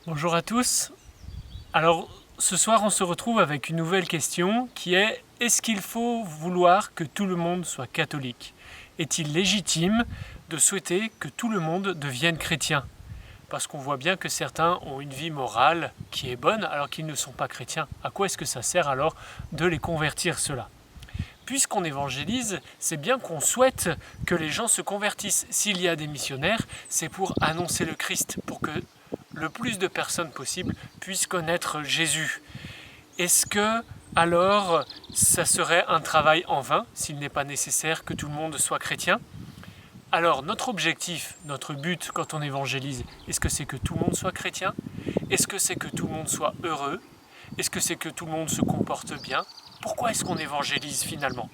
Bonjour à tous. Alors, ce soir, on se retrouve avec une nouvelle question qui est: est-ce qu'il faut vouloir que tout le monde soit catholique? Est-il légitime de souhaiter que tout le monde devienne chrétien? Parce qu'on voit bien que certains ont une vie morale qui est bonne alors qu'ils ne sont pas chrétiens. À quoi est-ce que ça sert alors de les convertir cela? Puisqu'on évangélise, c'est bien qu'on souhaite que les gens se convertissent. S'il y a des missionnaires, c'est pour annoncer le Christ, pour que le plus de personnes possible puissent connaître Jésus. Est-ce que alors ça serait un travail en vain s'il n'est pas nécessaire que tout le monde soit chrétien? Alors notre objectif, notre but quand on évangélise, est-ce que c'est que tout le monde soit chrétien? Est-ce que c'est que tout le monde soit heureux? Est-ce que c'est que tout le monde se comporte bien? Pourquoi est-ce qu'on évangélise finalement?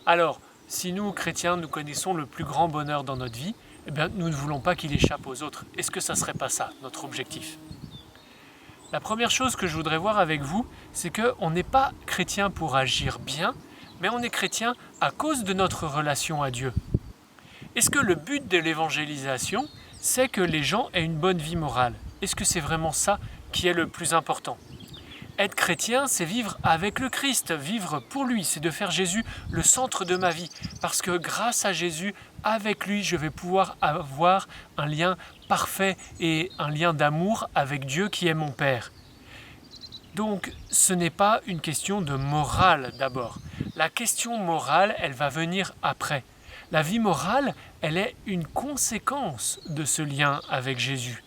Alors, si nous, chrétiens, nous connaissons le plus grand bonheur dans notre vie, eh bien, nous ne voulons pas qu'il échappe aux autres. Est-ce que ça ne serait pas ça, notre objectif? La première chose que je voudrais voir avec vous, c'est qu'on n'est pas chrétien pour agir bien, mais on est chrétien à cause de notre relation à Dieu. Est-ce que le but de l'évangélisation, c'est que les gens aient une bonne vie morale? Est-ce que c'est vraiment ça qui est le plus important? Être chrétien, c'est vivre avec le Christ, vivre pour lui, c'est de faire Jésus le centre de ma vie. Parce que grâce à Jésus, avec lui, je vais pouvoir avoir un lien parfait et un lien d'amour avec Dieu qui est mon Père. Donc, ce n'est pas une question de morale d'abord. La question morale, elle va venir après. La vie morale, elle est une conséquence de ce lien avec Jésus.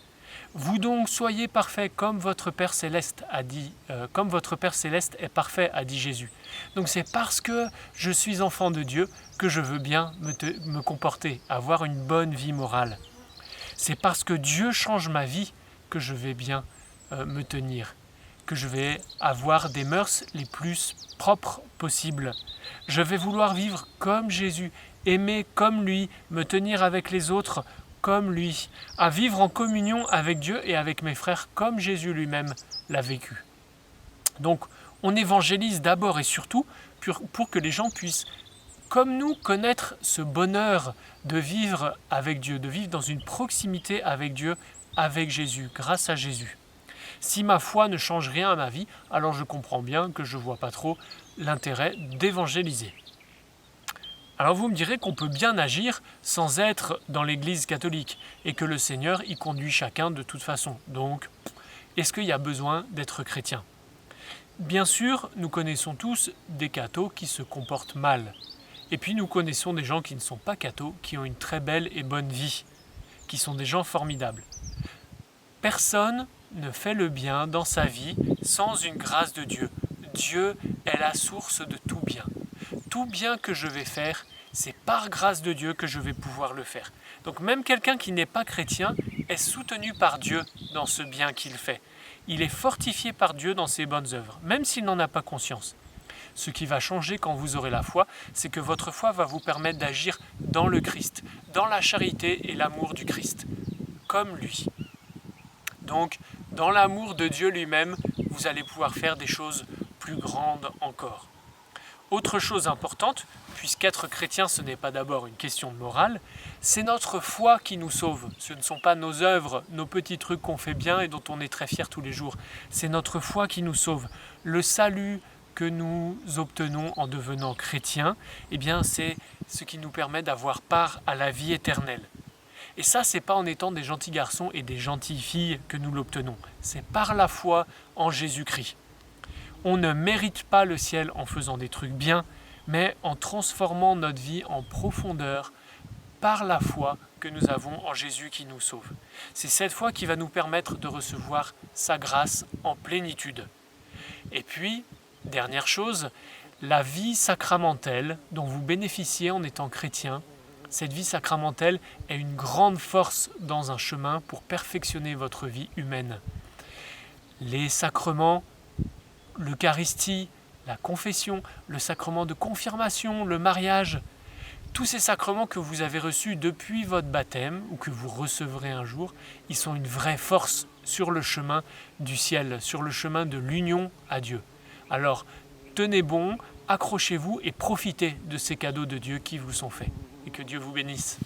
Vous donc soyez parfaits comme votre Père Céleste a dit, comme votre Père Céleste est parfait, a dit Jésus. Donc c'est parce que je suis enfant de Dieu que je veux bien me comporter, avoir une bonne vie morale. C'est parce que Dieu change ma vie que je vais bien me tenir, que je vais avoir des mœurs les plus propres possibles. Je vais vouloir vivre comme Jésus, aimer comme lui, me tenir avec les autres comme lui, à vivre en communion avec Dieu et avec mes frères comme Jésus lui-même l'a vécu. Donc on évangélise d'abord et surtout pour que les gens puissent, comme nous, connaître ce bonheur de vivre avec Dieu, de vivre dans une proximité avec Dieu, avec Jésus, grâce à Jésus. Si ma foi ne change rien à ma vie, alors je comprends bien que je ne vois pas trop l'intérêt d'évangéliser. Alors vous me direz qu'on peut bien agir sans être dans l'Église catholique et que le Seigneur y conduit chacun de toute façon. Donc, est-ce qu'il y a besoin d'être chrétien? Bien sûr, nous connaissons tous des cathos qui se comportent mal. Et puis nous connaissons des gens qui ne sont pas cathos, qui ont une très belle et bonne vie, qui sont des gens formidables. Personne ne fait le bien dans sa vie sans une grâce de Dieu. Dieu est la source de tout bien. Tout bien que je vais faire, c'est par grâce de Dieu que je vais pouvoir le faire. Donc même quelqu'un qui n'est pas chrétien est soutenu par Dieu dans ce bien qu'il fait. Il est fortifié par Dieu dans ses bonnes œuvres, même s'il n'en a pas conscience. Ce qui va changer quand vous aurez la foi, c'est que votre foi va vous permettre d'agir dans le Christ, dans la charité et l'amour du Christ, comme lui. Donc, dans l'amour de Dieu lui-même, vous allez pouvoir faire des choses plus grandes encore. Autre chose importante, puisqu'être chrétien ce n'est pas d'abord une question de morale, c'est notre foi qui nous sauve. Ce ne sont pas nos œuvres, nos petits trucs qu'on fait bien et dont on est très fier tous les jours. C'est notre foi qui nous sauve. Le salut que nous obtenons en devenant chrétiens, eh bien c'est ce qui nous permet d'avoir part à la vie éternelle. Et ça, c'est pas en étant des gentils garçons et des gentilles filles que nous l'obtenons. C'est par la foi en Jésus-Christ. On ne mérite pas le ciel en faisant des trucs bien, mais en transformant notre vie en profondeur par la foi que nous avons en Jésus qui nous sauve. C'est cette foi qui va nous permettre de recevoir sa grâce en plénitude. Et puis, dernière chose, la vie sacramentelle dont vous bénéficiez en étant chrétien, cette vie sacramentelle est une grande force dans un chemin pour perfectionner votre vie humaine. Les sacrements, l'Eucharistie, la confession, le sacrement de confirmation, le mariage, tous ces sacrements que vous avez reçus depuis votre baptême ou que vous recevrez un jour, ils sont une vraie force sur le chemin du ciel, sur le chemin de l'union à Dieu. Alors, tenez bon, accrochez-vous et profitez de ces cadeaux de Dieu qui vous sont faits. Et que Dieu vous bénisse.